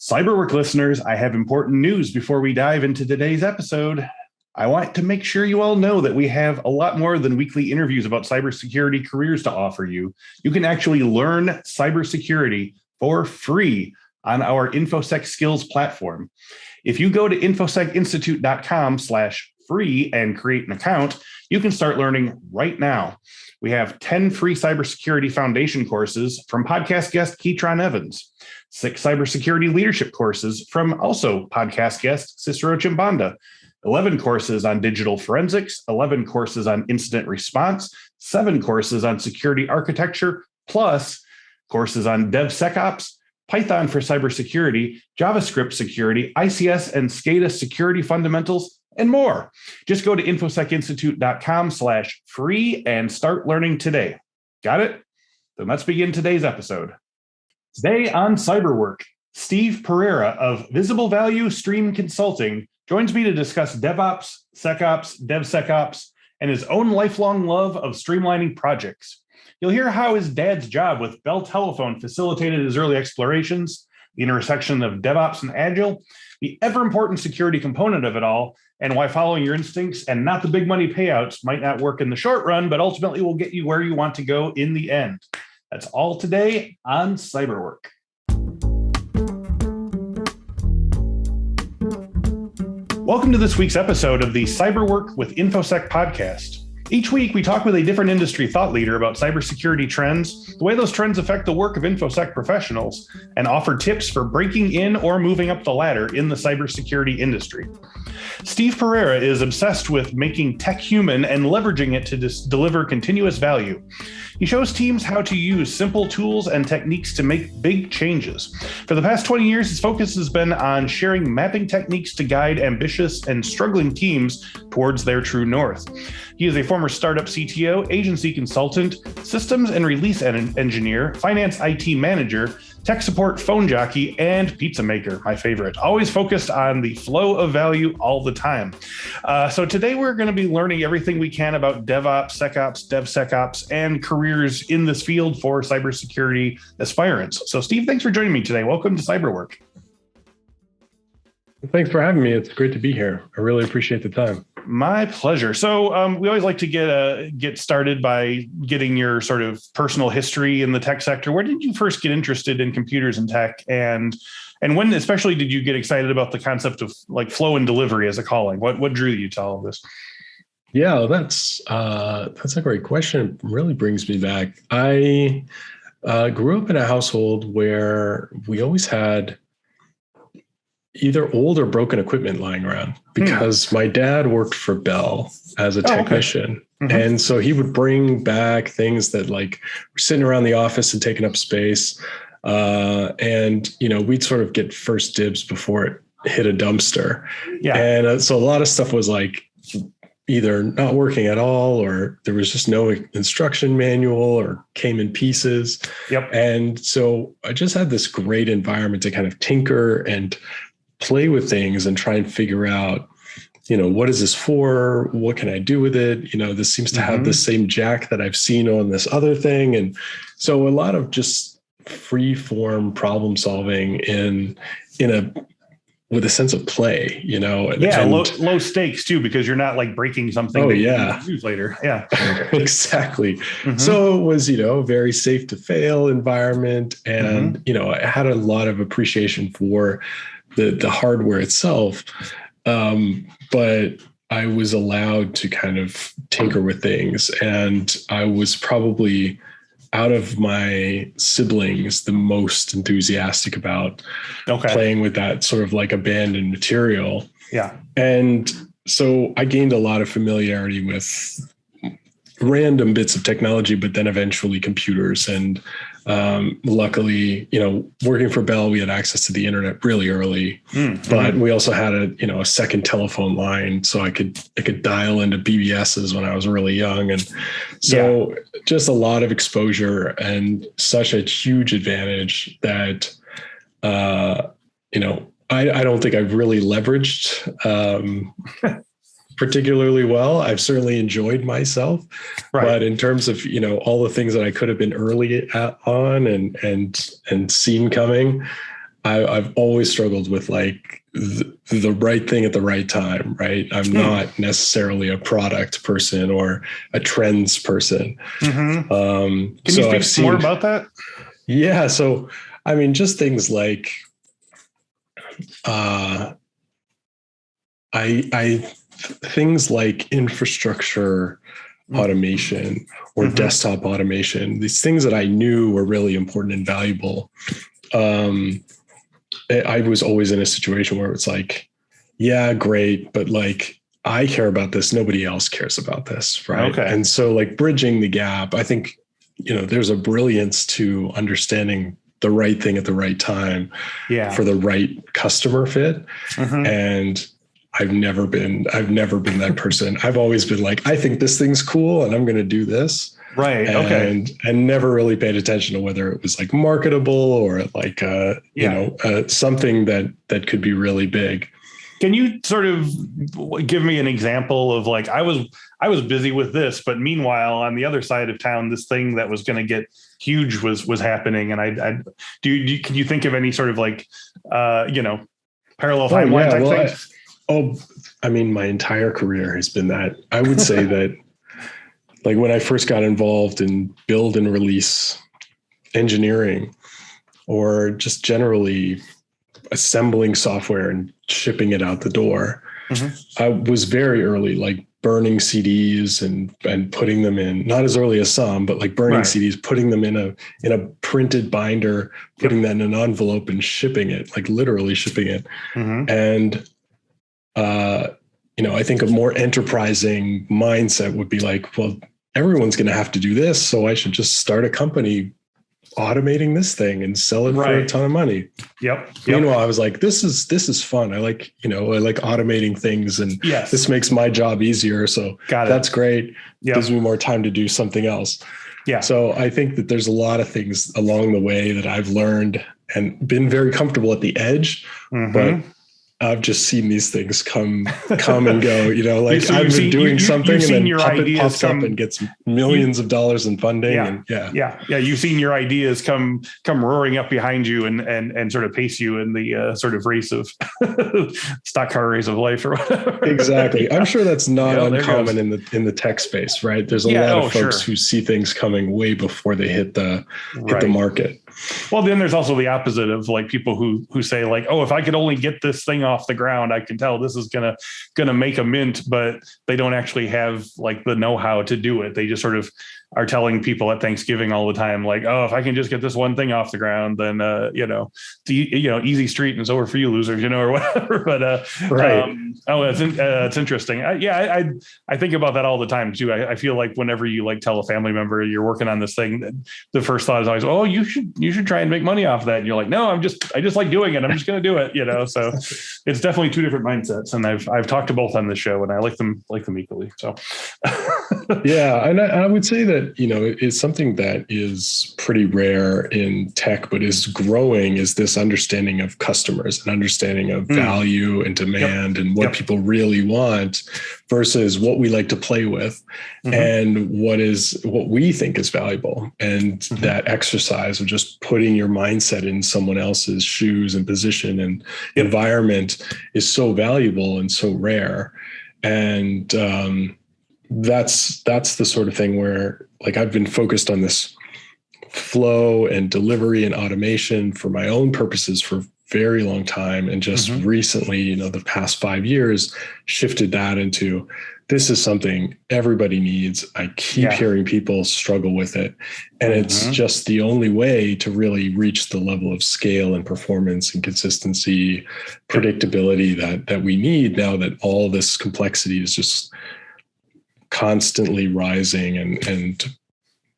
Cyberwork listeners, I have important news before we dive into today's episode. I want to make sure you all know that we have a lot more than weekly interviews about cybersecurity careers to offer you. You can actually learn cybersecurity for free on our Infosec skills platform. If you go to infosecinstitute.com/free and create an account, you can start learning right now. We have 10 free cybersecurity foundation courses from podcast guest Keytron Evans, 6 cybersecurity leadership courses from also podcast guest Cicero Chimbanda, 11 courses on digital forensics, 11 courses on incident response, 7 courses on security architecture, plus courses on DevSecOps, Python for cybersecurity, JavaScript security, ICS and SCADA security fundamentals, and more. Just go to infosecinstitute.com/free and start learning today. Got it? Then let's begin today's episode. Today on Cyberwork, Steve Pereira of Visible Value Stream Consulting joins me to discuss DevOps, SecOps, DevSecOps, and his own lifelong love of streamlining projects. You'll hear how his dad's job with Bell Telephone facilitated his early explorations, the intersection of DevOps and Agile, the ever-important security component of it all, and why following your instincts and not the big money payouts might not work in the short run, but ultimately will get you where you want to go in the end. That's all today on Cyberwork. Welcome to this week's episode of the Cyberwork with Infosec podcast. Each week, we talk with a different industry thought leader about cybersecurity trends, the way those trends affect the work of Infosec professionals, and offer tips for breaking in or moving up the ladder in the cybersecurity industry. Steve Pereira is obsessed with making tech human and leveraging it to deliver continuous value. He shows teams how to use simple tools and techniques to make big changes. For the past 20 years, his focus has been on sharing mapping techniques to guide ambitious and struggling teams towards their true north. He is a former startup CTO, agency consultant, systems and release engineer, finance IT manager, tech support phone jockey, and pizza maker, my favorite. Always focused on the flow of value all the time. So today we're going to be learning everything we can about DevOps, SecOps, DevSecOps, and careers in this field for cybersecurity aspirants. So Steve, thanks for joining me today. Welcome to Cyberwork. Thanks for having me. It's great to be here. I really appreciate the time. My pleasure. So we always like to get started by getting your sort of personal history in the tech sector. Where did you first get interested in computers and tech, and when especially did you get excited about the concept of like flow and delivery as a calling? What drew you to all of this? Yeah, that's a great question. It really brings me back. I grew up in a household where we always had either old or broken equipment lying around because my dad worked for Bell as a technician. Okay. Mm-hmm. And so he would bring back things that like were sitting around the office and taking up space. And, we'd sort of get first dibs before it hit a dumpster. Yeah. And so a lot of stuff was like either not working at all, or there was just no instruction manual or came in pieces. Yep. And so I just had this great environment to kind of tinker and play with things and try and figure out, what is this for? What can I do with it? This seems to have the same jack that I've seen on this other thing. And so a lot of just free form problem solving with a sense of play, low stakes too, because you're not like breaking something that you can use later. Yeah, exactly. Mm-hmm. So it was, a very safe to fail environment. And, I had a lot of appreciation for the hardware itself. But I was allowed to kind of tinker with things. And I was probably out of my siblings the most enthusiastic about playing with that sort of like abandoned material. Yeah. And so I gained a lot of familiarity with random bits of technology, but then eventually computers. And luckily, working for Bell, we had access to the internet really early, but we also had a second telephone line, so I could dial into BBSs when I was really young. And so just a lot of exposure and such a huge advantage that, I don't think I've really leveraged, particularly well. I've certainly enjoyed myself, but in terms of, all the things that I could have been early on and seen coming, I've always struggled with like the right thing at the right time, right? I'm not necessarily a product person or a trends person. Can you speak more about that? Yeah. So, I mean, just things like, things like infrastructure automation or desktop automation, these things that I knew were really important and valuable. I was always in a situation where it's like, yeah, great, but like, I care about this. Nobody else cares about this. Right. Okay. And so like bridging the gap, I think, there's a brilliance to understanding the right thing at the right time for the right customer fit. And I've never been that person. I've always been like, I think this thing's cool and I'm going to do this. Right. Okay. And never really paid attention to whether it was like marketable or like, something that could be really big. Can you sort of give me an example of like, I was busy with this, but meanwhile, on the other side of town, this thing that was going to get huge was happening. And can you think of any sort of like, parallel timeline type things? I mean, my entire career has been that. I would say that like when I first got involved in build and release engineering, or just generally assembling software and shipping it out the door, I was very early, like burning CDs and putting them in, not as early as some, but like burning CDs, putting them in a printed binder, putting that in an envelope and shipping it, like literally shipping it. And, I think a more enterprising mindset would be like, well, everyone's going to have to do this, so I should just start a company automating this thing and sell it for a ton of money. Meanwhile, I was like, this is fun. I like automating things, and this makes my job easier. So that's great. Gives me more time to do something else. So I think that there's a lot of things along the way that I've learned and been very comfortable at the edge, but I've just seen these things come and go, like I've been doing something and then Puppet pops up and gets millions of dollars in funding. You've seen your ideas come roaring up behind you and sort of pace you in the sort of race of stock car race of life or whatever. Exactly. I'm sure that's not uncommon in the tech space, right? There's a lot of folks who see things coming way before they hit the market. Well, then there's also the opposite of like people who say like, oh, if I could only get this thing off the ground, I can tell this is gonna make a mint, but they don't actually have like the know-how to do it. They just sort of are telling people at Thanksgiving all the time, like, oh, if I can just get this one thing off the ground, then easy street and it's over for you losers, or whatever. But it's interesting. I think about that all the time too. I feel like whenever you like tell a family member you're working on this thing, the first thought is always, oh, you should try and make money off that. And you're like, no, I just like doing it. I'm just going to do it. So it's definitely two different mindsets. And I've talked to both on this show, and I like them equally. So yeah, and I would say that it's something that is pretty rare in tech, but is growing, is this understanding of customers and understanding of value and demand and what people really want versus what we like to play with and what we think is valuable. And that exercise of just putting your mindset in someone else's shoes and position and environment is so valuable and so rare. And that's the sort of thing where like I've been focused on this flow and delivery and automation for my own purposes for a very long time. And just recently, the past 5 years, shifted that into this is something everybody needs. I keep hearing people struggle with it. And it's just the only way to really reach the level of scale and performance and consistency, predictability that we need now that all this complexity is just constantly rising and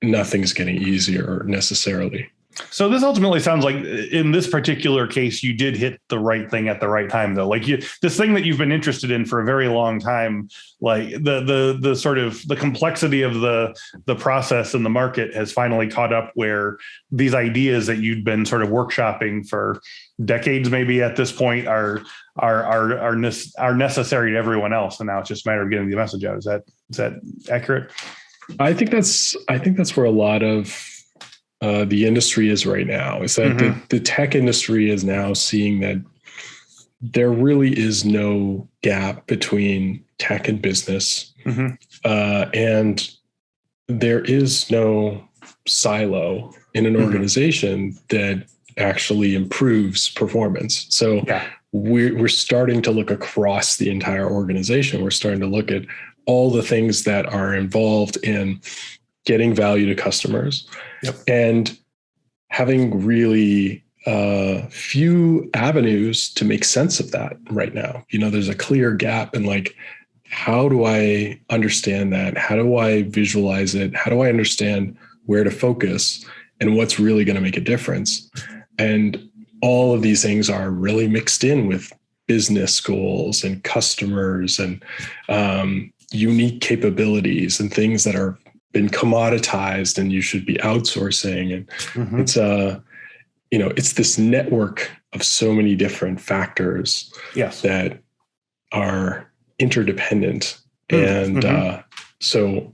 nothing's getting easier necessarily. So this ultimately sounds like in this particular case, you did hit the right thing at the right time, though. Like this thing that you've been interested in for a very long time, like the sort of the complexity of the process and the market has finally caught up where these ideas that you'd been sort of workshopping for decades, maybe at this point are necessary to everyone else. And now it's just a matter of getting the message out. Is that accurate? I think that's where a lot of the industry is right now, is that the tech industry is now seeing that there really is no gap between tech and business. And there is no silo in an organization that actually improves performance. So we're starting to look across the entire organization. We're starting to look at all the things that are involved in getting value to customers and having really few avenues to make sense of that right now. There's a clear gap in like, how do I understand that? How do I visualize it? How do I understand where to focus and what's really going to make a difference? And all of these things are really mixed in with business goals and customers and unique capabilities and things that are been commoditized and you should be outsourcing. And it's this network of so many different factors that are interdependent. And so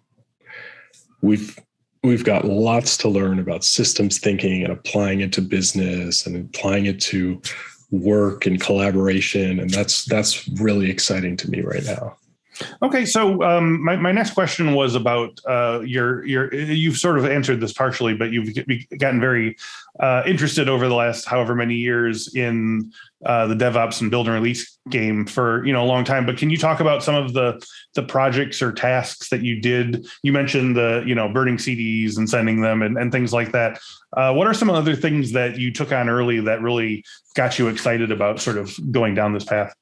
we've got lots to learn about systems thinking and applying it to business and applying it to work and collaboration. And that's really exciting to me right now. Okay, so my next question was about you've sort of answered this partially, but you've gotten very interested over the last however many years in the DevOps and build and release game for a long time. But can you talk about some of the projects or tasks that you did? You mentioned the burning CDs and sending them and things like that. What are some other things that you took on early that really got you excited about sort of going down this path?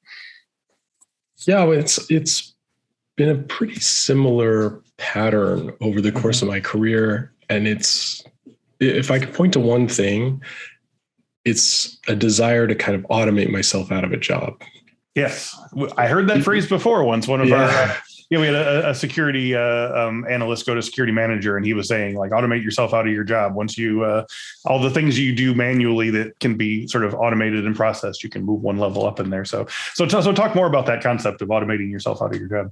Yeah, well, it's been a pretty similar pattern over the course of my career. And if I could point to one thing, it's a desire to kind of automate myself out of a job. Yes. I heard that phrase before once. One of our, we had a security analyst go to security manager, and he was saying, like, automate yourself out of your job. Once you, all the things you do manually that can be sort of automated and processed, you can move one level up in there. So talk more about that concept of automating yourself out of your job.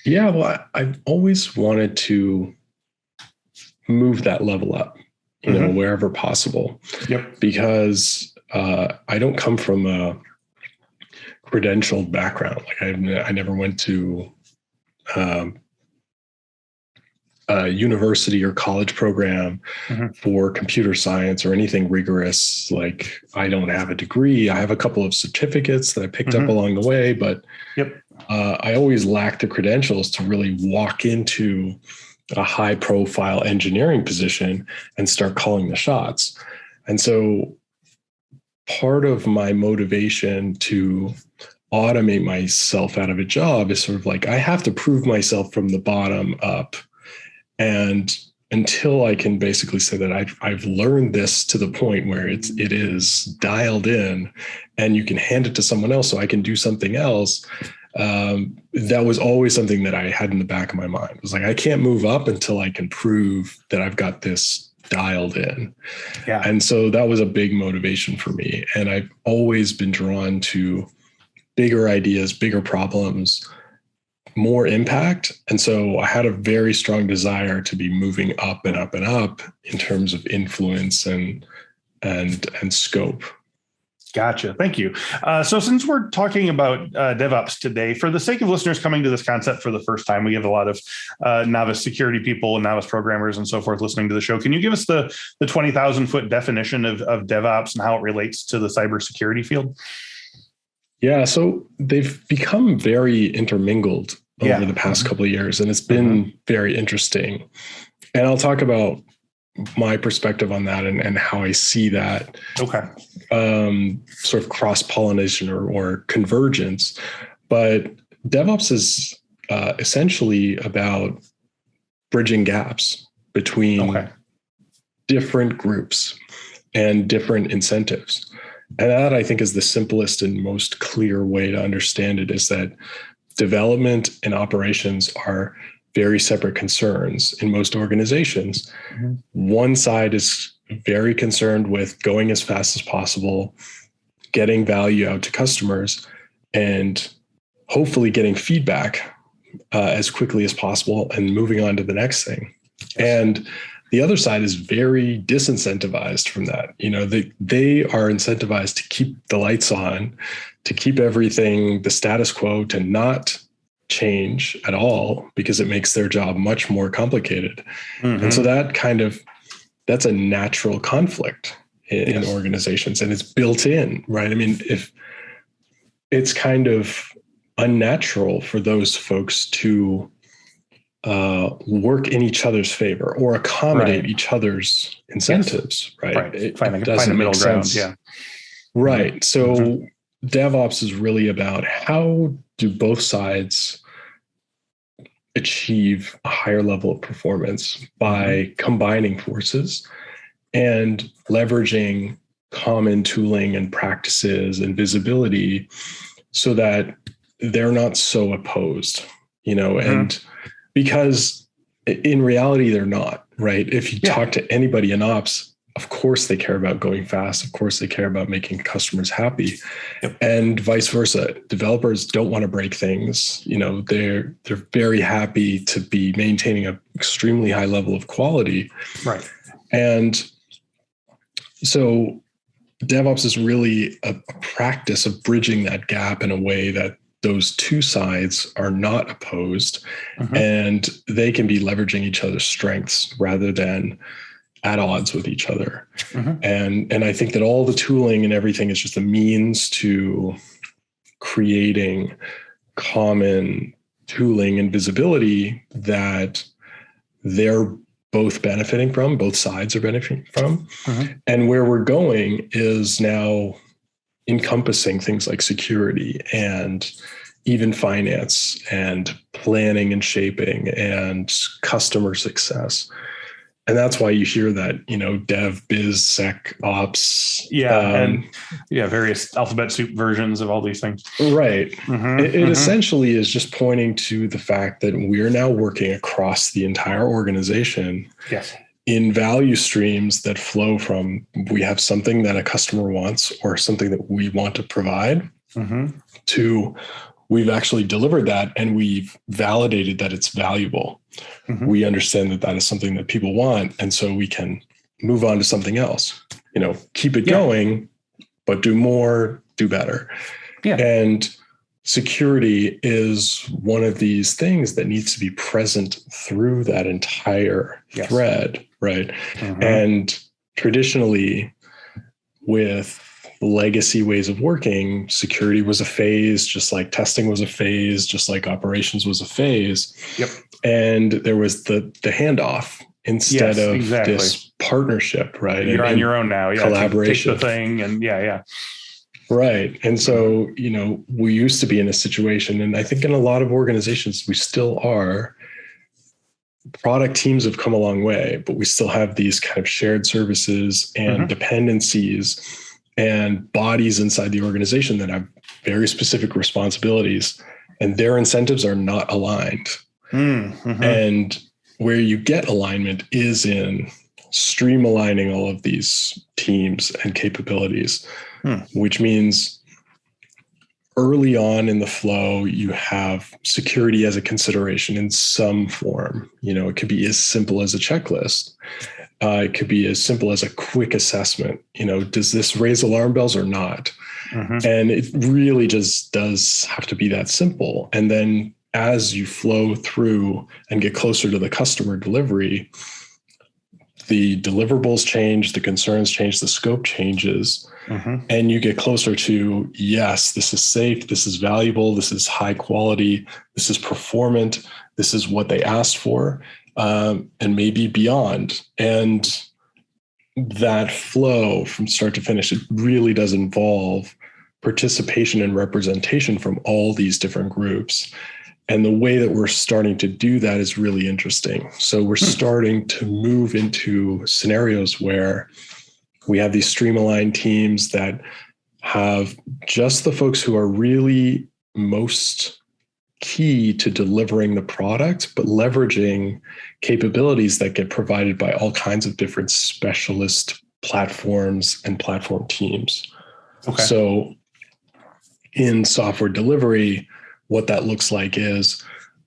Yeah, well, I've always wanted to move that level up, wherever possible. Because I don't come from a credentialed background. Like I never went to a university or college program for computer science or anything rigorous. Like I don't have a degree. I have a couple of certificates that I picked up along the way, but I always lacked the credentials to really walk into a high profile engineering position and start calling the shots. And so part of my motivation to automate myself out of a job is sort of like, I have to prove myself from the bottom up. And until I can basically say that I've learned this to the point where it is dialed in and you can hand it to someone else so I can do something else. That was always something that I had in the back of my mind. It was like, I can't move up until I can prove that I've got this dialed in. And so that was a big motivation for me. And I've always been drawn to bigger ideas, bigger problems, more impact. And so I had a very strong desire to be moving up and up and up in terms of influence and scope. Gotcha. Thank you. So since we're talking about DevOps today, for the sake of listeners coming to this concept for the first time, we have a lot of novice security people and novice programmers and so forth listening to the show. Can you give us the 20,000 foot definition of DevOps and how it relates to the cybersecurity field? Yeah, so they've become very intermingled over the past couple of years, and it's been very interesting. And I'll talk about my perspective on that and how I see that sort of cross-pollination or convergence. But DevOps is essentially about bridging gaps between different groups and different incentives. And that, I think, is the simplest and most clear way to understand it, is that development and operations are very separate concerns in most organizations. One side is very concerned with going as fast as possible, getting value out to customers, and hopefully getting feedback as quickly as possible and moving on to the next thing. And the other side is very disincentivized from that. They are incentivized to keep the lights on, to keep everything the status quo, to not change at all, because it makes their job much more complicated. And so that's a natural conflict in organizations, and it's built in, right? I mean, if it's kind of unnatural for those folks to work in each other's favor or accommodate each other's incentives, right? It find a middle ground. Yeah. Right. So DevOps is really about how do both sides achieve a higher level of performance by combining forces and leveraging common tooling and practices and visibility so that they're not so opposed, and because in reality, they're not, right? If you talk to anybody in ops, of course they care about going fast. Of course they care about making customers happy, and vice versa. Developers don't want to break things. They're very happy to be maintaining an extremely high level of quality. Right. And so DevOps is really a practice of bridging that gap in a way that those two sides are not opposed, and they can be leveraging each other's strengths rather than at odds with each other. And I think that all the tooling and everything is just a means to creating common tooling and visibility that they're both benefiting from, both sides are benefiting from. And where we're going is now encompassing things like security and even finance and planning and shaping and customer success. And that's why you hear that, dev, biz, sec, ops. Various alphabet soup versions of all these things. Right. It essentially is just pointing to the fact that we're now working across the entire organization in value streams that flow from, we have something that a customer wants or something that we want to provide, to we've actually delivered that and we've validated that it's valuable. We understand that that is something that people want. And so we can move on to something else, keep it going, but do more, do better. And security is one of these things that needs to be present through that entire thread, right? And traditionally, with legacy ways of working, security was a phase, just like testing was a phase, just like operations was a phase. And there was the handoff instead of this partnership, right? You're on your own now. Collaboration. Take the thing and Right. And so, we used to be in a situation, and I think in a lot of organizations, we still are. Product teams have come a long way, but we still have these kind of shared services and dependencies and bodies inside the organization that have very specific responsibilities, and their incentives are not aligned. And where you get alignment is in streamlining all of these teams and capabilities, which means early on in the flow, you have security as a consideration in some form. It could be as simple as a checklist. It could be as simple as a quick assessment. Does this raise alarm bells or not? And it really just does have to be that simple. And then as you flow through and get closer to the customer delivery, the deliverables change, the concerns change, the scope changes, and you get closer to, yes, this is safe, this is valuable, this is high quality, this is performant, this is what they asked for, and maybe beyond. And that flow from start to finish, it really does involve participation and representation from all these different groups. And the way that we're starting to do that is really interesting. So we're starting to move into scenarios where we have these streamlined teams that have just the folks who are really most key to delivering the product, but leveraging capabilities that get provided by all kinds of different specialist platforms and platform teams. So in software delivery, what that looks like is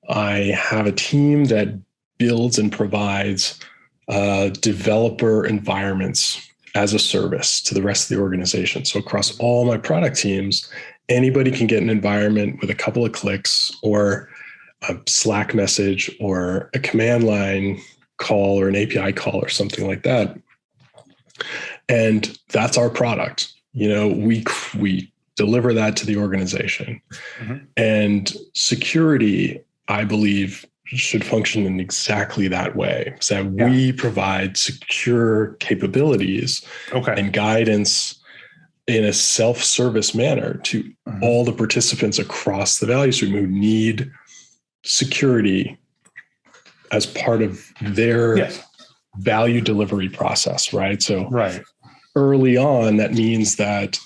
I have a team that builds and provides developer environments as a service to the rest of the organization. So across all my product teams, anybody can get an environment with a couple of clicks or a Slack message or a command line call or an API call or something like that. And that's our product. We deliver that to the organization. And security, I believe, should function in exactly that way. So that we provide secure capabilities and guidance in a self-service manner to all the participants across the value stream who need security as part of their value delivery process, right? So early on, that means that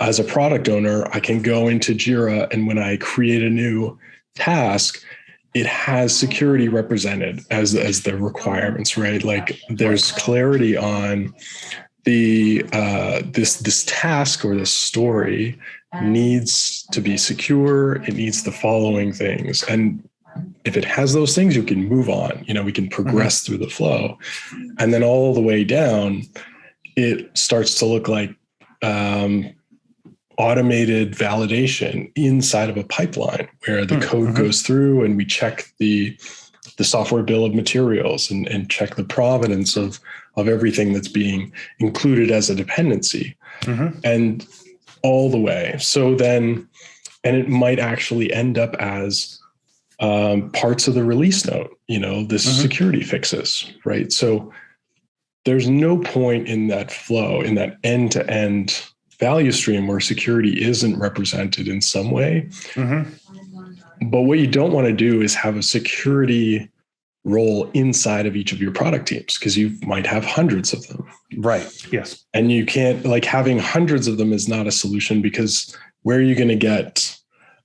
as a product owner, I can go into Jira, and when I create a new task, it has security represented as the requirements, right? Like there's clarity on the this task or this story needs to be secure. It needs the following things. And if it has those things, you can move on. We can progress through the flow. And then all the way down, it starts to look like automated validation inside of a pipeline where the code goes through and we check the software bill of materials and check the provenance of everything that's being included as a dependency and all the way. So then, and it might actually end up as parts of the release note, this security fixes, right? So there's no point in that flow, in that end-to-end value stream where security isn't represented in some way. But what you don't want to do is have a security role inside of each of your product teams, because you might have hundreds of them. Right. Yes. And you can't, having hundreds of them is not a solution, because where are you going to get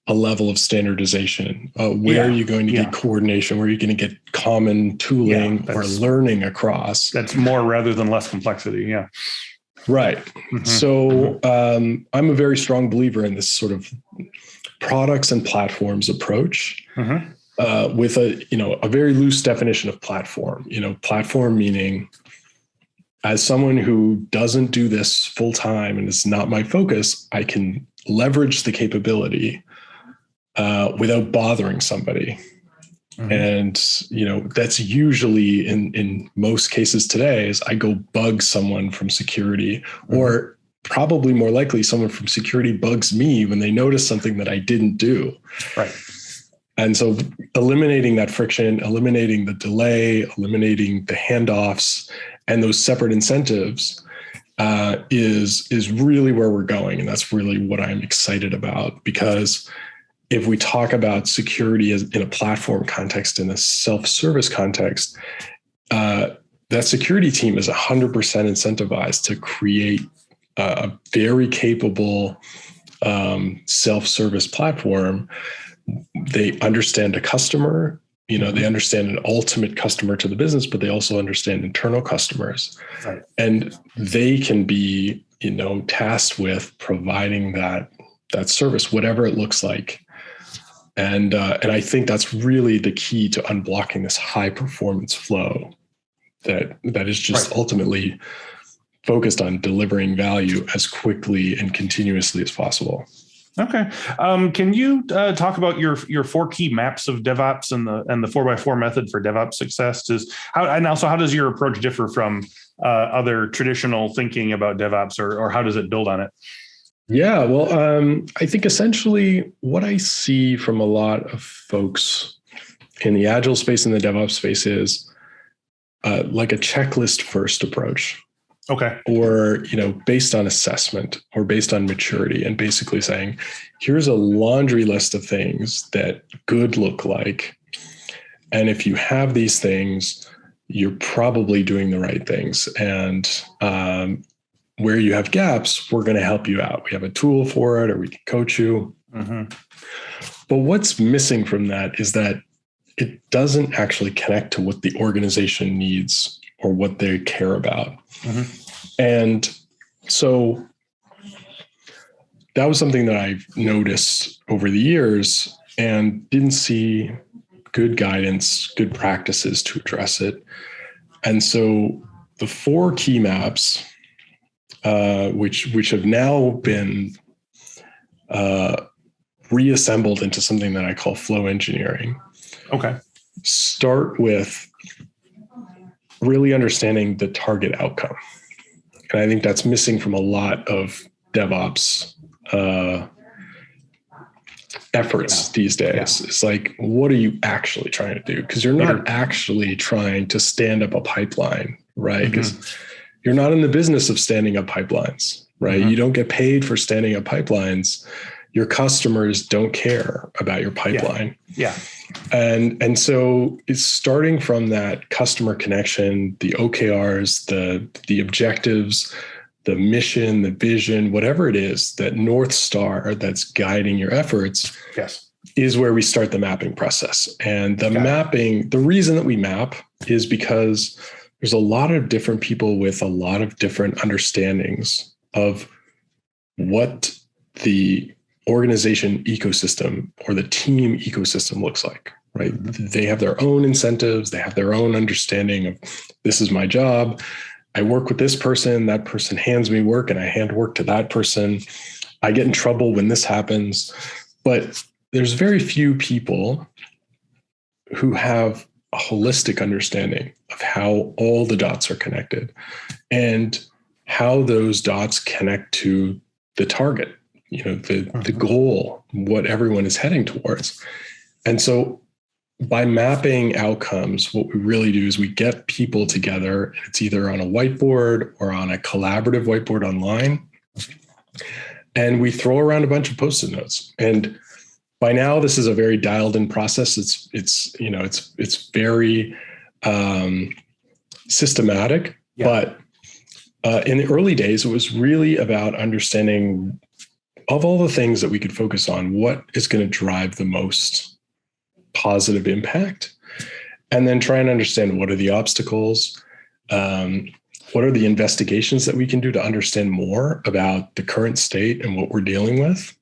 a level of standardization? Where are you going to get coordination? Where are you going to get common tooling or learning across? That's more rather than less complexity. Yeah. Right. So I'm a very strong believer in this sort of products and platforms approach with a very loose definition of platform. Platform meaning, as someone who doesn't do this full time and it's not my focus, I can leverage the capability without bothering somebody. And, that's usually in most cases today is I go bug someone from security, or probably more likely someone from security bugs me when they notice something that I didn't do. Right. And so eliminating that friction, eliminating the delay, eliminating the handoffs and those separate incentives is really where we're going. And that's really what I'm excited about, because if we talk about security as in a platform context, in a self-service context, that security team is 100% incentivized to create a very capable self-service platform. They understand a customer, they understand an ultimate customer to the business, but they also understand internal customers. Right. And they can be, tasked with providing that service, whatever it looks like. And I think that's really the key to unblocking this high performance flow that is just ultimately focused on delivering value as quickly and continuously as possible. Okay. Can you talk about your 4 key maps of DevOps and the 4x4 method for DevOps success? How does your approach differ from other traditional thinking about DevOps, or how does it build on it? Yeah, well, I think essentially what I see from a lot of folks in the Agile space and the DevOps space is like a checklist first approach. Okay. Or, based on assessment or based on maturity, and basically saying, here's a laundry list of things that good look like. And if you have these things, you're probably doing the right things. And where you have gaps, we're going to help you out. We have a tool for it, or we can coach you. But what's missing from that is that it doesn't actually connect to what the organization needs or what they care about. And so that was something that I've noticed over the years and didn't see good guidance, good practices to address it. And so the 4 key maps, which have now been reassembled into something that I call flow engineering. Okay. Start with really understanding the target outcome. And I think that's missing from a lot of DevOps efforts these days. Yeah. It's like, what are you actually trying to do? Because you're not actually trying to stand up a pipeline, right? Because you're not in the business of standing up pipelines, right? You don't get paid for standing up pipelines. Your customers don't care about your pipeline. Yeah. And so it's starting from that customer connection, the OKRs, the objectives, the mission, the vision, whatever it is, that North Star that's guiding your efforts is where we start the mapping process. And the the reason that we map is because there's a lot of different people with a lot of different understandings of what the organization ecosystem or the team ecosystem looks like, right? They have their own incentives. They have their own understanding of, this is my job. I work with this person. That person hands me work and I hand work to that person. I get in trouble when this happens. But there's very few people who have a holistic understanding of how all the dots are connected and how those dots connect to the target, the goal, what everyone is heading towards. And so by mapping outcomes, what we really do is we get people together. It's either on a whiteboard or on a collaborative whiteboard online. And we throw around a bunch of Post-it notes. And by now, this is a very dialed in process. It's very systematic. But in the early days, it was really about understanding, of all the things that we could focus on, what is going to drive the most positive impact, and then try and understand what are the obstacles, what are the investigations that we can do to understand more about the current state and what we're dealing with.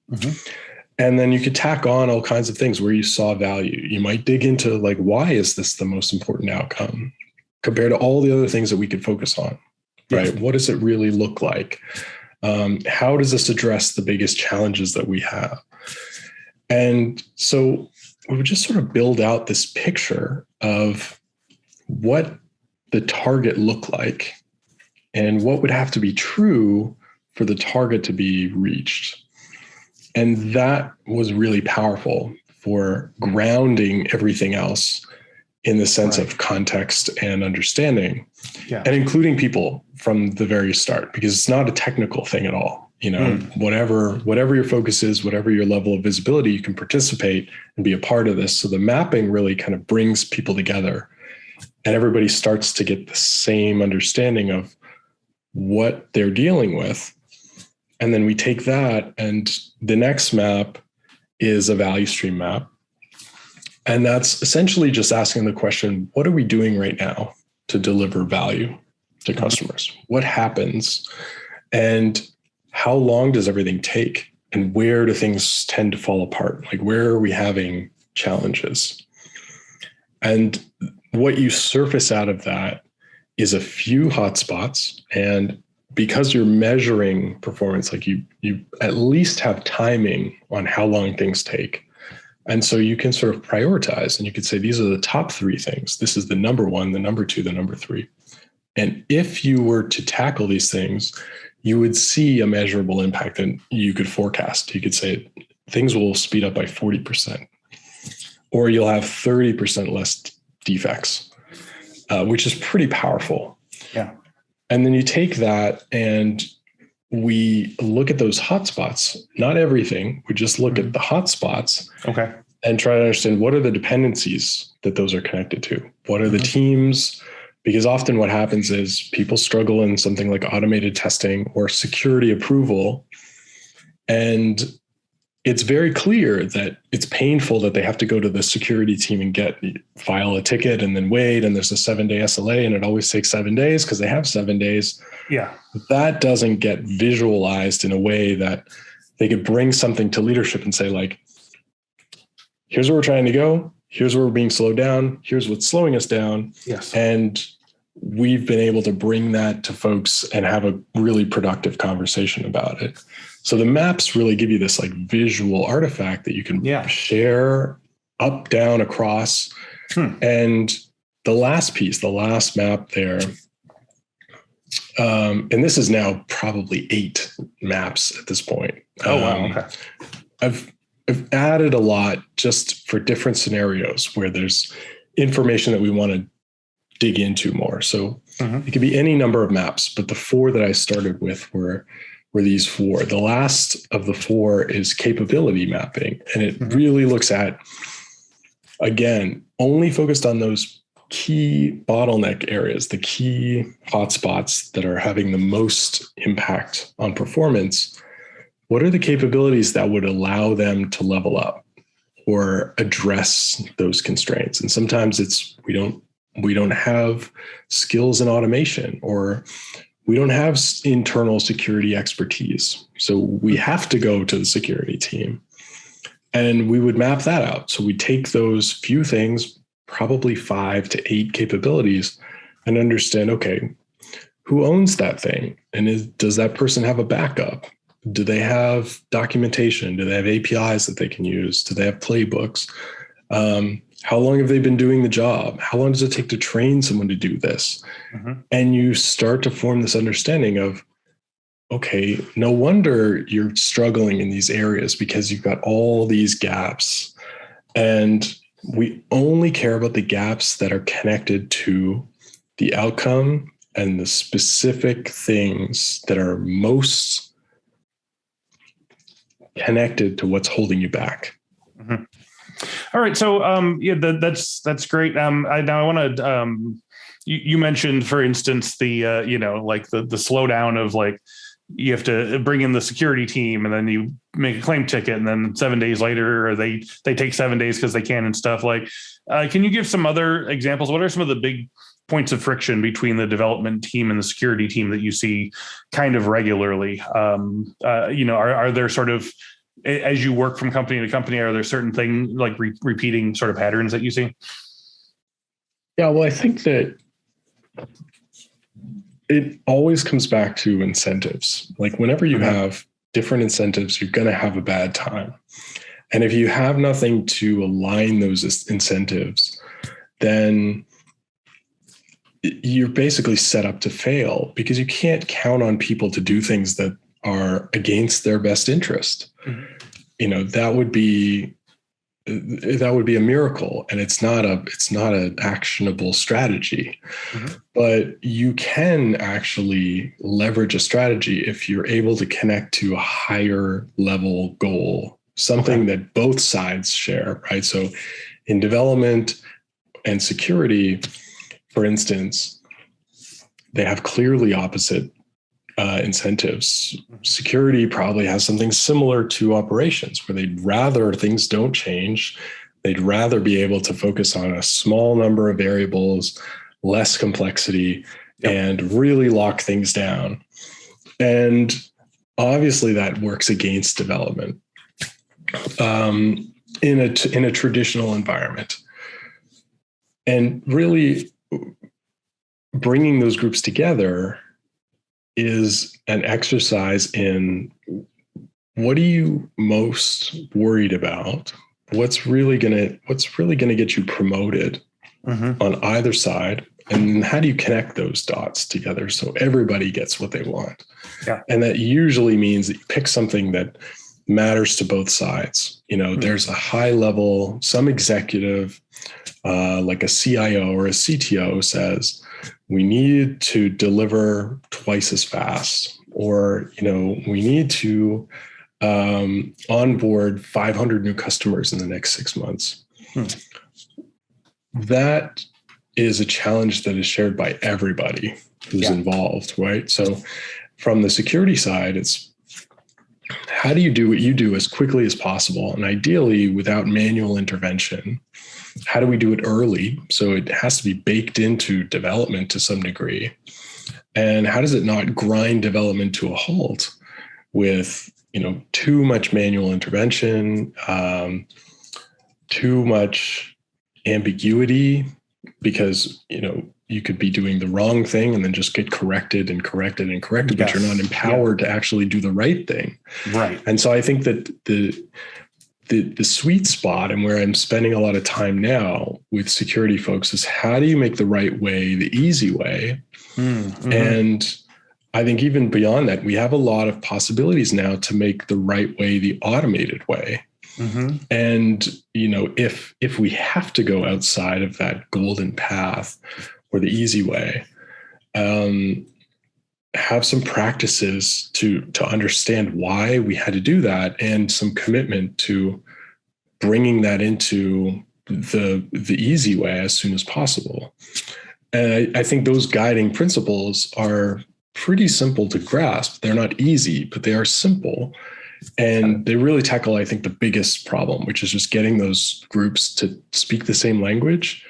And then you could tack on all kinds of things where you saw value. You might dig into, like, why is this the most important outcome compared to all the other things that we could focus on, right? What does it really look like? How does this address the biggest challenges that we have? And so we would just sort of build out this picture of what the target looked like and what would have to be true for the target to be reached. And that was really powerful for grounding everything else in the sense of context and understanding, and including people from the very start, because it's not a technical thing at all. Whatever your focus is, whatever your level of visibility, you can participate and be a part of this. So the mapping really kind of brings people together and everybody starts to get the same understanding of what they're dealing with. And then we take that, and the next map is a value stream map. And that's essentially just asking the question, what are we doing right now to deliver value to customers? What happens? And how long does everything take? And where do things tend to fall apart? Like, where are we having challenges? And what you surface out of that is a few hotspots. And because you're measuring performance, like you at least have timing on how long things take. And so you can sort of prioritize, and you could say, these are the top 3 things. This is the number 1, the number 2, the number 3. And if you were to tackle these things, you would see a measurable impact, and you could forecast. You could say things will speed up by 40%, or you'll have 30% less defects, which is pretty powerful. Yeah. And then you take that and we look at those hotspots, not everything. We just look at the hotspots and try to understand, what are the dependencies that those are connected to? What are the teams? Because often what happens is people struggle in something like automated testing or security approval. And it's very clear that it's painful that they have to go to the security team and file a ticket and then wait. And there's a 7-day SLA, and it always takes 7 days because they have 7 days. Yeah. That doesn't get visualized in a way that they could bring something to leadership and say, like, here's where we're trying to go. Here's where we're being slowed down. Here's what's slowing us down. Yes. And we've been able to bring that to folks and have a really productive conversation about it. So the maps really give you this like visual artifact that you can share up, down, across. And the last piece, the last map there, and this is now probably 8 maps at this point. Oh, wow. Okay. I've added a lot just for different scenarios where there's information that we want to dig into more. So it could be any number of maps, but the 4 that I started with were these 4. The last of the 4 is capability mapping. And it really looks at, again, only focused on those key bottleneck areas, the key hotspots that are having the most impact on performance. What are the capabilities that would allow them to level up or address those constraints? And sometimes it's we don't have skills in automation, or we don't have internal security expertise. So we have to go to the security team. And we would map that out. So we take those few things, probably 5 to 8 capabilities, and understand, okay, who owns that thing? And does that person have a backup? Do they have documentation? Do they have APIs that they can use? Do they have playbooks? How long have they been doing the job? How long does it take to train someone to do this? And you start to form this understanding of, okay, no wonder you're struggling in these areas because you've got all these gaps. And we only care about the gaps that are connected to the outcome and the specific things that are most connected to what's holding you back. All right. So, that's great. I want to, you mentioned, for instance, the slowdown of like, you have to bring in the security team and then you make a claim ticket and then 7 days later, or they take 7 days because they can and stuff. Like, can you give some other examples? What are some of the big points of friction between the development team and the security team that you see kind of regularly? Are there sort of, as you work from company to company, are there certain things like repeating sort of patterns that you see? Yeah, well, I think that it always comes back to incentives. Like whenever you have different incentives, you're going to have a bad time. And if you have nothing to align those incentives, then you're basically set up to fail because you can't count on people to do things that are against their best interest. That would be a miracle, and it's not an actionable strategy. But you can actually leverage a strategy if you're able to connect to a higher level goal, something that both sides share, right? So in development and security, for instance, they have clearly opposite incentives. Security probably has something similar to operations, where they'd rather things don't change. They'd rather be able to focus on a small number of variables, less complexity, and really lock things down. And obviously that works against development in a traditional environment. And really bringing those groups together is an exercise in what are you most worried about? What's really gonna get you promoted on either side? And how do you connect those dots together so everybody gets what they want? And that usually means that you pick something that matters to both sides. There's a high level, some executive, like a CIO or a CTO says, we need to deliver twice as fast, or, we need to onboard 500 new customers in the next 6 months. That is a challenge that is shared by everybody who's involved, right? So from the security side, it's how do you do what you do as quickly as possible, and ideally without manual intervention? How do we do it early? So it has to be baked into development to some degree. And how does it not grind development to a halt with, too much manual intervention, too much ambiguity? Because, you could be doing the wrong thing and then just get corrected and corrected and corrected, but you're not empowered to actually do the right thing. Right. And so I think that the sweet spot, and where I'm spending a lot of time now with security folks, is how do you make the right way the easy way? Mm-hmm. And I think even beyond that, we have a lot of possibilities now to make the right way the automated way. Mm-hmm. And, if we have to go outside of that golden path or the easy way, have some practices to understand why we had to do that, and some commitment to bringing that into the easy way as soon as possible. And I think those guiding principles are pretty simple to grasp. They're not easy, but they are simple. And they really tackle, I think, the biggest problem, which is just getting those groups to speak the same language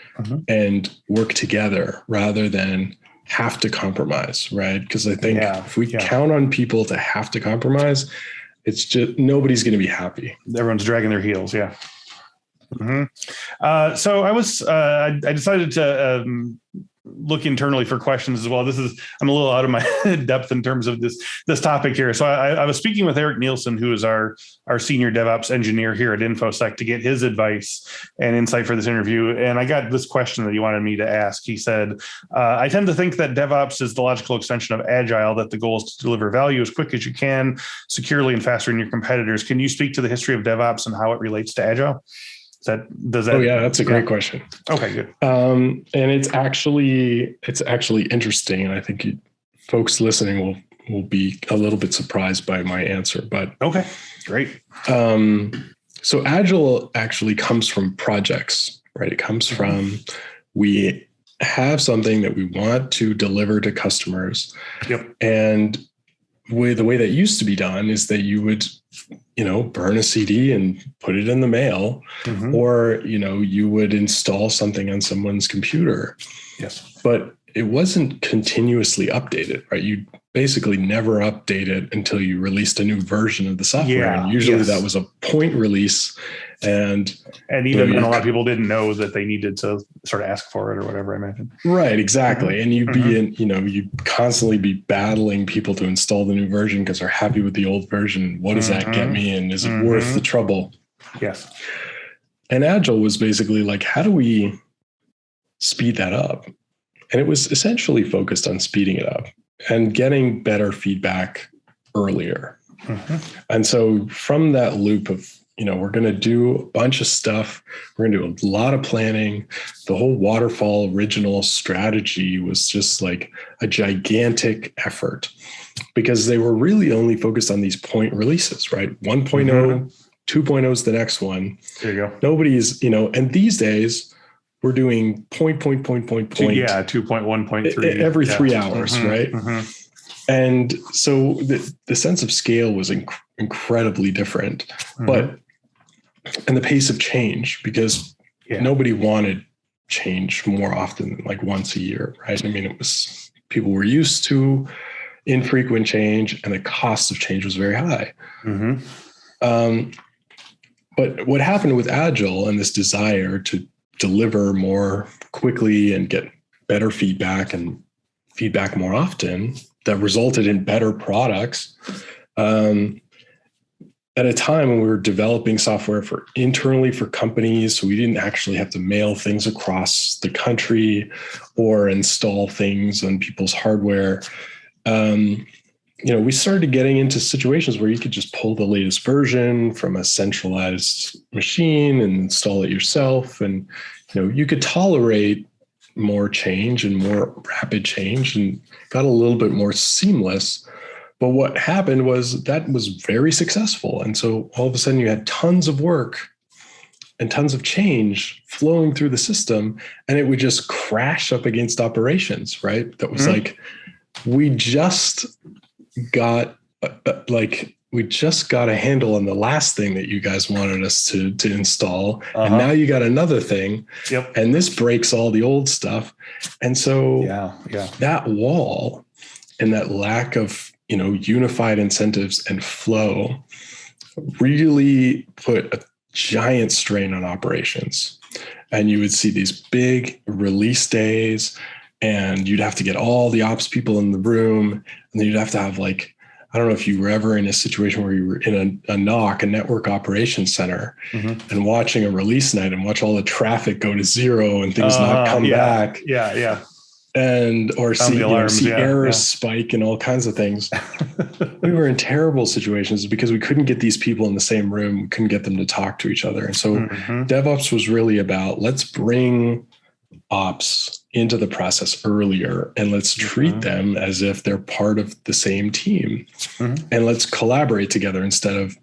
and work together rather than have to compromise, right? Because I think if we count on people to have to compromise, it's just nobody's going to be happy. Everyone's dragging their heels. Yeah. Mm-hmm. So I decided to look internally for questions as well. I'm a little out of my depth in terms of this topic here. So I was speaking with Eric Nielsen, who is our senior DevOps engineer here at Infosec, to get his advice and insight for this interview. And I got this question that he wanted me to ask. He said, I tend to think that DevOps is the logical extension of Agile, that the goal is to deliver value as quick as you can, securely and faster than your competitors. Can you speak to the history of DevOps and how it relates to Agile? Oh yeah, that's a great question. Okay, good. And it's actually interesting, and I think folks listening will be a little bit surprised by my answer. But okay, great. So Agile actually comes from projects, right? It comes from we have something that we want to deliver to customers, and the way that used to be done is that you would burn a CD and put it in the mail, or, you would install something on someone's computer. Yes. But it wasn't continuously updated, right? You basically never update it until you released a new version of the software. Yeah, and usually that was a point release. And even then, a lot of people didn't know that they needed to sort of ask for it or whatever, I imagine. Right, exactly. And you'd be you'd constantly be battling people to install the new version because they're happy with the old version. What does that get me? And is it worth the trouble? Yes. And Agile was basically like, how do we speed that up? And it was essentially focused on speeding it up and getting better feedback earlier. And so from that loop of, we're going to do a bunch of stuff. We're going to do a lot of planning. The whole waterfall original strategy was just like a gigantic effort because they were really only focused on these point releases, right? 1.0, 2.0 is the next one. There you go. Nobody's, and these days we're doing point. Yeah, 2.1.3. Every 3 hours, right? And so the sense of scale was incredibly different, and the pace of change, because nobody wanted change more often than like once a year, right? I mean, people were used to infrequent change, and the cost of change was very high. But what happened with Agile and this desire to deliver more quickly and get better feedback and feedback more often, that resulted in better products. At a time when we were developing software internally for companies, so we didn't actually have to mail things across the country or install things on people's hardware. We started getting into situations where you could just pull the latest version from a centralized machine and install it yourself. And, you could tolerate more change and more rapid change and got a little bit more seamless. But what happened was that was very successful. And so all of a sudden you had tons of work and tons of change flowing through the system, and it would just crash up against operations, right? That was like, we just got a handle on the last thing that you guys wanted us to install. And now you got another thing. And this breaks all the old stuff. And so that wall and that lack of, unified incentives and flow really put a giant strain on operations. And you would see these big release days and you'd have to get all the ops people in the room, and then you'd have to have like, I don't know if you were ever in a situation where you were in a NOC, a network operations center, and watching a release night and watch all the traffic go to zero and things not come back. Yeah. And or see errors Yeah. spike and all kinds of things. We were in terrible situations because we couldn't get these people in the same room. We couldn't get them to talk to each other. And so DevOps was really about, let's bring ops into the process earlier, and let's treat them as if they're part of the same team. And let's collaborate together instead of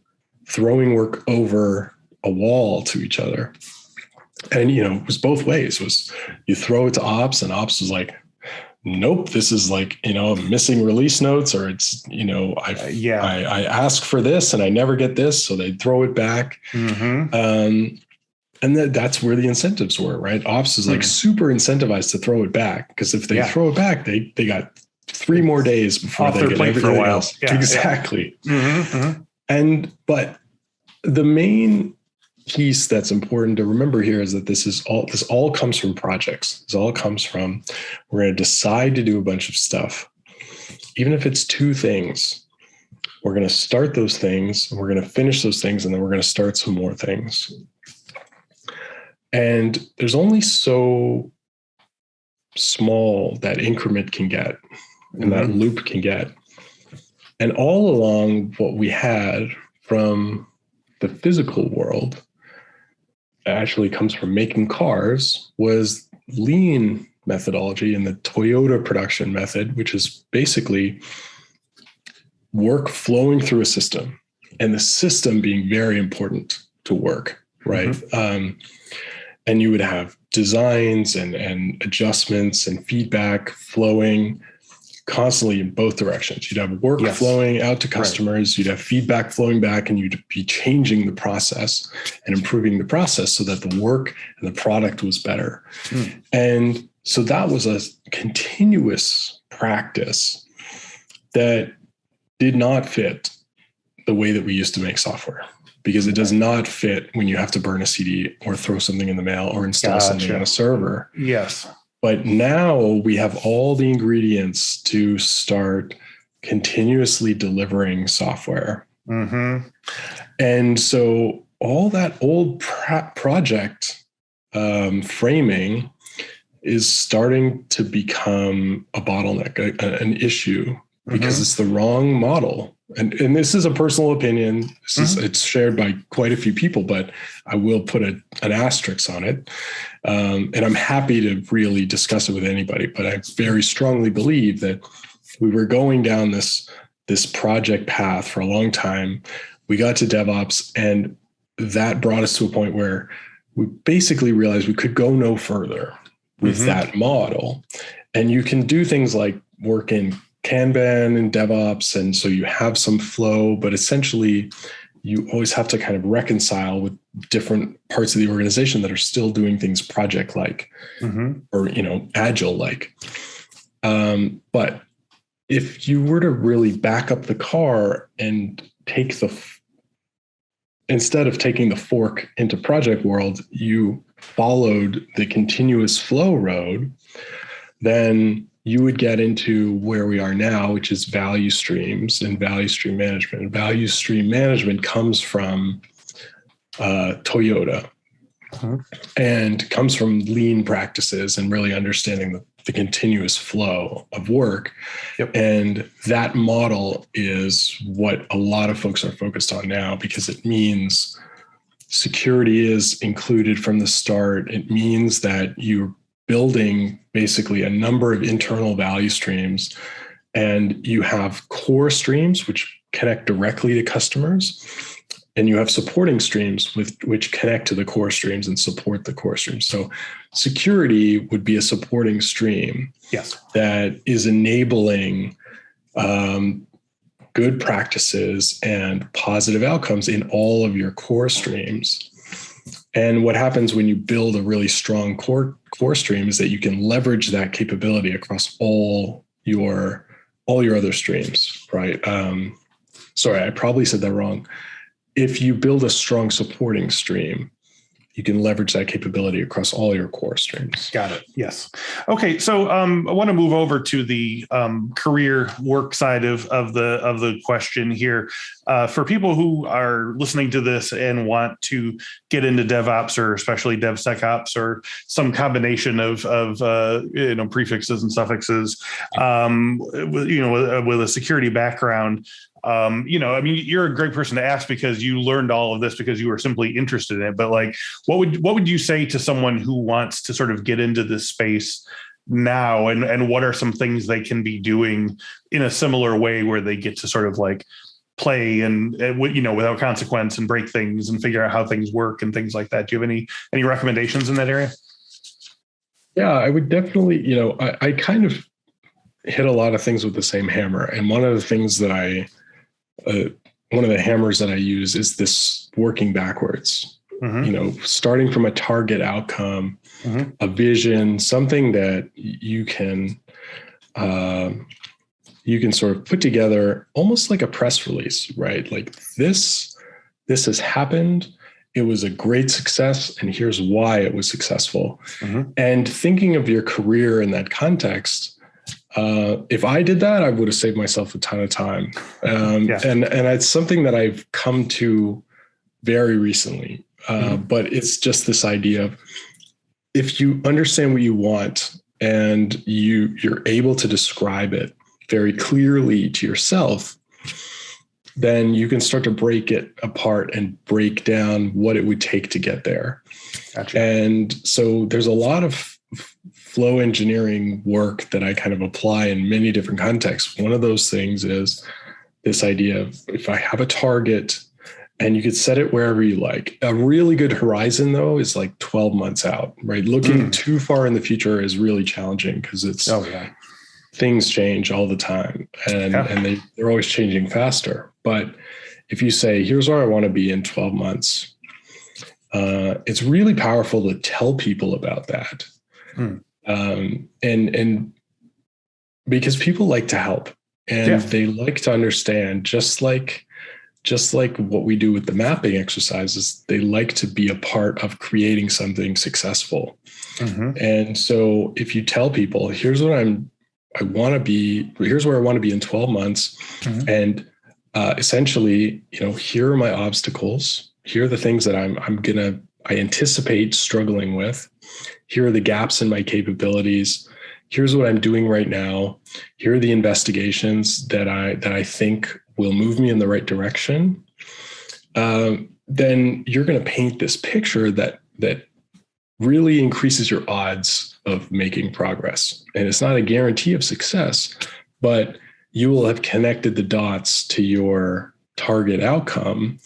throwing work over a wall to each other. And, it was both ways. It was you throw it to ops, and ops was like, nope, this is like, missing release notes, or it's, I ask for this and I never get this. So they'd throw it back. And that's where the incentives were, right? Ops is like super incentivized to throw it back, because if they throw it back, they got 3 more days before they get everything for a while. Else. Yeah, exactly. But the main piece that's important to remember here is that this all comes from projects. This all comes from, we're going to decide to do a bunch of stuff. Even if it's 2 things, we're going to start those things, and we're going to finish those things, and then we're going to start some more things. And there's only so small that increment can get, and that loop can get. And all along, what we had from the physical world actually comes from making cars, was lean methodology and the Toyota production method, which is basically work flowing through a system, and the system being very important to work, right? And you would have designs and adjustments and feedback flowing constantly in both directions. You'd have work flowing out to customers, you'd have feedback flowing back, and you'd be changing the process and improving the process so that the work and the product was better. And so that was a continuous practice that did not fit the way that we used to make software, because it does not fit when you have to burn a CD or throw something in the mail or install something on a server. Yes. But now we have all the ingredients to start continuously delivering software. And so all that old project framing is starting to become a bottleneck, an issue, because it's the wrong model. And this is a personal opinion. It's shared by quite a few people, but I will put an asterisk on it. And I'm happy to really discuss it with anybody, but I very strongly believe that we were going down this project path for a long time. We got to DevOps, and that brought us to a point where we basically realized we could go no further with that model. And you can do things like work in Kanban and DevOps, and so you have some flow, but essentially you always have to kind of reconcile with different parts of the organization that are still doing things project-like or agile-like. But if you were to really back up the car and instead of taking the fork into project world, you followed the continuous flow road, then you would get into where we are now, which is value streams and value stream management. And value stream management comes from Toyota and comes from lean practices and really understanding the continuous flow of work. And that model is what a lot of folks are focused on now, because it means security is included from the start. It means that you're building basically a number of internal value streams, and you have core streams which connect directly to customers, and you have supporting streams which connect to the core streams and support the core streams. So security would be a supporting stream that is enabling good practices and positive outcomes in all of your core streams. And what happens when you build a really strong core stream is that you can leverage that capability across all your other streams, right? Sorry, I probably said that wrong. If you build a strong supporting stream, you can leverage that capability across all your core streams. Got it. Yes. Okay. So I want to move over to the career work side of the question here. For people who are listening to this and want to get into DevOps or especially DevSecOps or some combination of prefixes and suffixes, with a security background. You're a great person to ask because you learned all of this because you were simply interested in it. But like, what would you say to someone who wants to sort of get into this space now, and what are some things they can be doing in a similar way where they get to sort of like play and without consequence and break things and figure out how things work and things like that? Do you have any recommendations in that area? Yeah, I would definitely, I kind of hit a lot of things with the same hammer. And one of the things that one of the hammers that I use is this working backwards, starting from a target outcome, a vision, something that you can sort of put together almost like a press release, right? Like this has happened. It was a great success, and here's why it was successful. And thinking of your career in that context, if I did that, I would have saved myself a ton of time. And it's something that I've come to very recently. But it's just this idea of, if you understand what you want and you're able to describe it very clearly to yourself, then you can start to break it apart and break down what it would take to get there. Gotcha. And so there's a lot of flow engineering work that I kind of apply in many different contexts. One of those things is this idea of, if I have a target, and you could set it wherever you like. A really good horizon, though, is like 12 months out, right? Looking too far in the future is really challenging because things change all the time, and they're always changing faster. But if you say, here's where I want to be in 12 months, it's really powerful to tell people about that. And because people like to help, and they like to understand, just like what we do with the mapping exercises, they like to be a part of creating something successful. And so if you tell people, here's where I want to be, here's where I want to be in 12 months. And essentially, here are my obstacles. Here are the things that I anticipate struggling with. Here are the gaps in my capabilities. Here's what I'm doing right now. Here are the investigations that I think will move me in the right direction. Then you're going to paint this picture that really increases your odds of making progress. And it's not a guarantee of success, but you will have connected the dots to your target outcome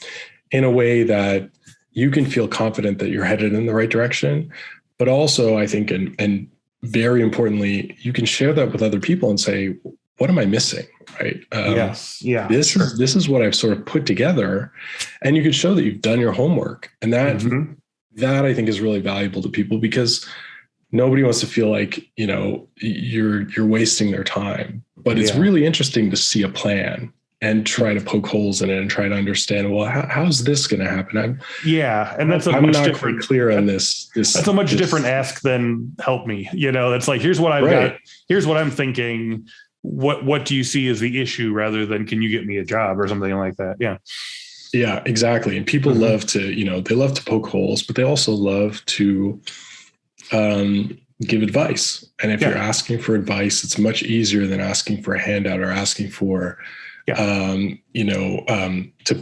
in a way that you can feel confident that you're headed in the right direction. But also, I think, and very importantly, you can share that with other people and say, what am I missing? Right. This is what I've sort of put together, and you can show that you've done your homework. And that I think is really valuable to people, because nobody wants to feel like, you're wasting their time, but it's really interesting to see a plan and try to poke holes in it and try to understand, well, how's this going to happen? And that's I'm not different, quite clear on this. That's a much different ask than help me. It's like, here's what I've got. Here's what I'm thinking. What do you see as the issue, rather than, can you get me a job or something like that? Yeah, exactly. And people love to, they love to poke holes, but they also love to give advice. And if you're asking for advice, it's much easier than asking for a handout or asking for, to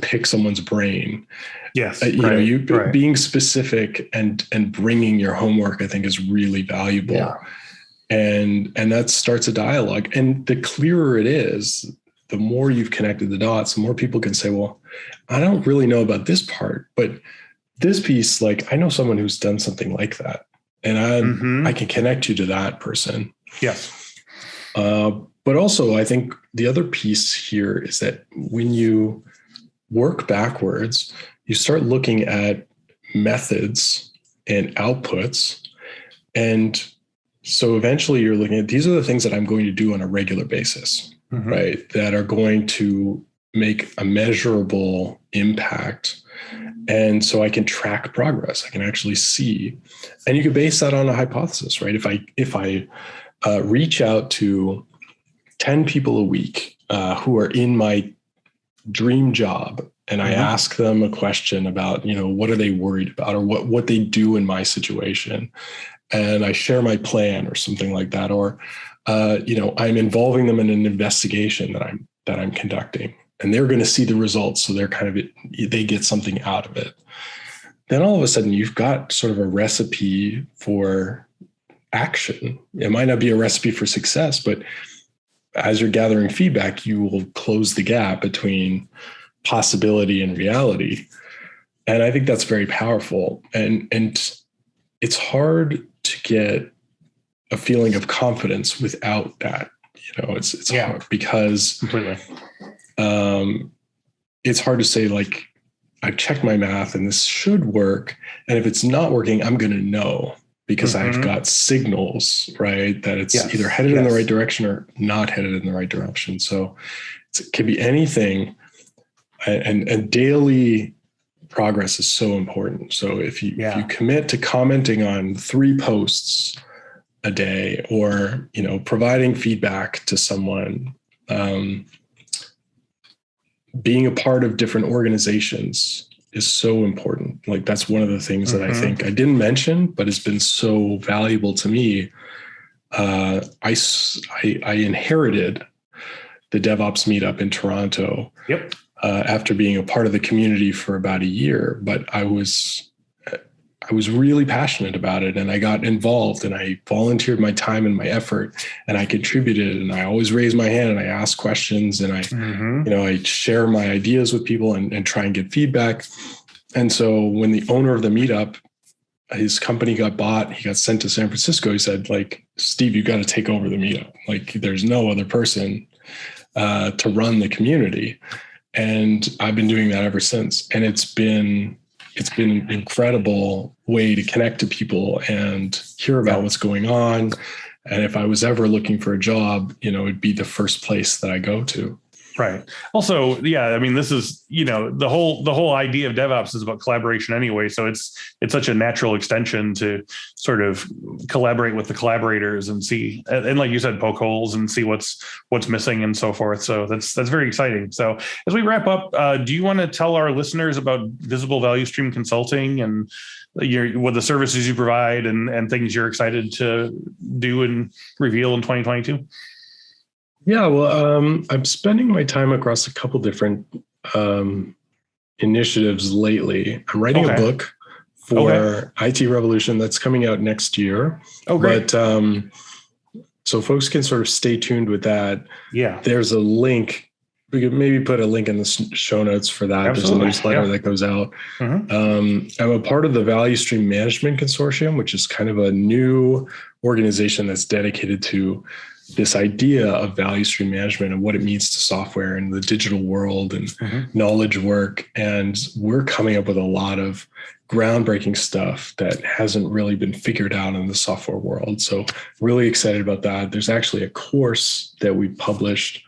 pick someone's brain. Being specific and bringing your homework, I think, is really valuable. Yeah. And that starts a dialogue. And the clearer it is, the more you've connected the dots, the more people can say, well, I don't really know about this part, but this piece, like, I know someone who's done something like that, and I can connect you to that person. Yes. But also, I think the other piece here is that when you work backwards, you start looking at methods and outputs. And so eventually you're looking at, these are the things that I'm going to do on a regular basis, right? That are going to make a measurable impact And so I can track progress. I can actually see, and you can base that on a hypothesis, right? If I reach out to 10 people a week who are in my dream job, and I ask them a question about, what are they worried about, or what they do in my situation, and I share my plan or something like that, or I'm involving them in an investigation that I'm conducting, and they're going to see the results, so they get something out of it. Then all of a sudden, you've got sort of a recipe for action. It might not be a recipe for success, but as you're gathering feedback, you will close the gap between possibility and reality. And I think that's very powerful. And it's hard to get a feeling of confidence without that. It's hard because completely. It's hard to say, like, I've checked my math and this should work. And if it's not working, I'm going to know, because I've got signals, right, that it's either headed in the right direction or not headed in the right direction. So it can be anything. And daily progress is so important. So if you commit to commenting on 3 posts a day, or, providing feedback to someone, being a part of different organizations is so important. Like, that's one of the things that I think I didn't mention, but has been so valuable to me. I inherited the DevOps meetup in Toronto after being a part of the community for about a year, but I was really passionate about it, and I got involved, and I volunteered my time and my effort, and I contributed, and I always raised my hand, and I asked questions, and I share my ideas with people and try and get feedback. And so when the owner of the meetup, his company got bought, he got sent to San Francisco, he said, like, Steve, you got to take over the meetup. Like, there's no other person to run the community. And I've been doing that ever since. And it's been an incredible way to connect to people and hear about what's going on. And if I was ever looking for a job, it'd be the first place that I go to. Right. Also, this is, the whole idea of DevOps is about collaboration anyway. So it's such a natural extension to sort of collaborate with the collaborators and see, and like you said, poke holes and see what's missing and so forth. So that's very exciting. So as we wrap up, do you want to tell our listeners about Visible Value Stream Consulting and what the services you provide and things you're excited to do and reveal in 2022? Yeah, well, I'm spending my time across a couple different initiatives lately. I'm writing a book for IT Revolution that's coming out next year. Oh, great. But so folks can sort of stay tuned with that. Yeah. There's a link. We could maybe put a link in the show notes for that. Absolutely. There's a newsletter that goes out. I'm a part of the Value Stream Management Consortium, which is kind of a new organization that's dedicated to this idea of value stream management and what it means to software and the digital world and knowledge work. And we're coming up with a lot of groundbreaking stuff that hasn't really been figured out in the software world. So really excited about that. There's actually a course that we published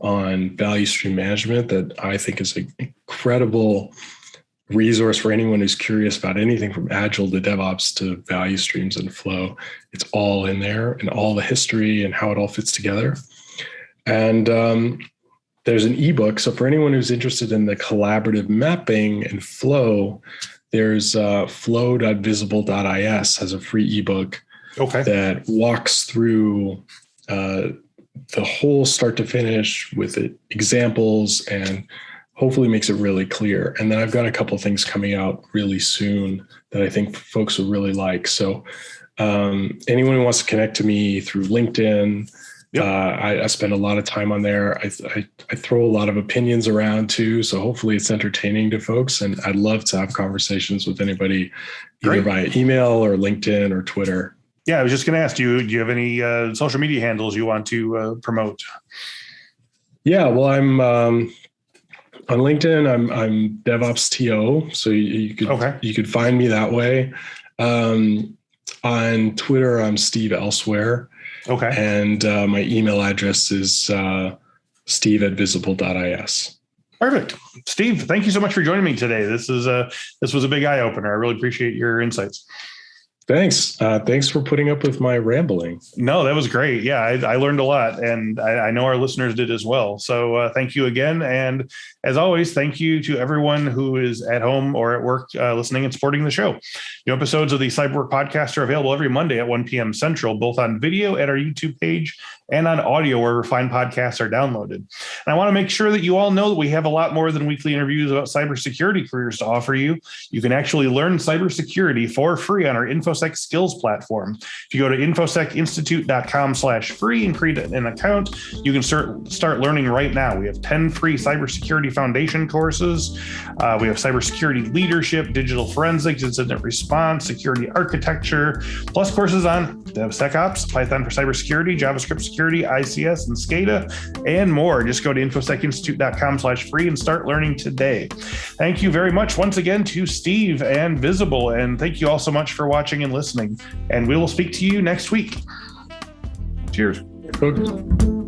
on value stream management that I think is an incredible resource for anyone who's curious about anything from Agile to DevOps to value streams and flow. It's all in there, and all the history and how it all fits together. And there's an ebook. So for anyone who's interested in the collaborative mapping and flow, there's flow.visible.is has a free ebook that walks through the whole start to finish with examples and hopefully makes it really clear. And then I've got a couple of things coming out really soon that I think folks will really like. So anyone who wants to connect to me through LinkedIn, I spend a lot of time on there. I throw a lot of opinions around too. So hopefully it's entertaining to folks. And I'd love to have conversations with anybody either via email or LinkedIn or Twitter. Yeah, I was just going to ask you, do you have any social media handles you want to promote? Yeah, well, I'm on LinkedIn, I'm DevOps TO, so you could find me that way. On Twitter, I'm Steve Elsewhere. And my email address is steve@visible.is. Perfect. Steve, thank you so much for joining me today. This was a big eye opener. I really appreciate your insights. Thanks. Thanks for putting up with my rambling. No, that was great. Yeah, I learned a lot, and I know our listeners did as well. So thank you again. And as always, thank you to everyone who is at home or at work listening and supporting the show. New episodes of the Cyberwork podcast are available every Monday at 1 p.m. Central, both on video at our YouTube page and on audio wherever fine podcasts are downloaded. And I want to make sure that you all know that we have a lot more than weekly interviews about cybersecurity careers to offer you. You can actually learn cybersecurity for free on our Infosec skills platform. If you go to infosecinstitute.com/free and create an account, you can start learning right now. We have 10 free cybersecurity foundation courses. We have cybersecurity leadership, digital forensics, incident response, security architecture, plus courses on DevSecOps, Python for cybersecurity, JavaScript security, ICS and SCADA, and more. Just go to infosecinstitute.com/free and start learning today. Thank you very much once again to Steve and Visible, and thank you all so much for watching and listening. And we will speak to you next week. Cheers. Okay.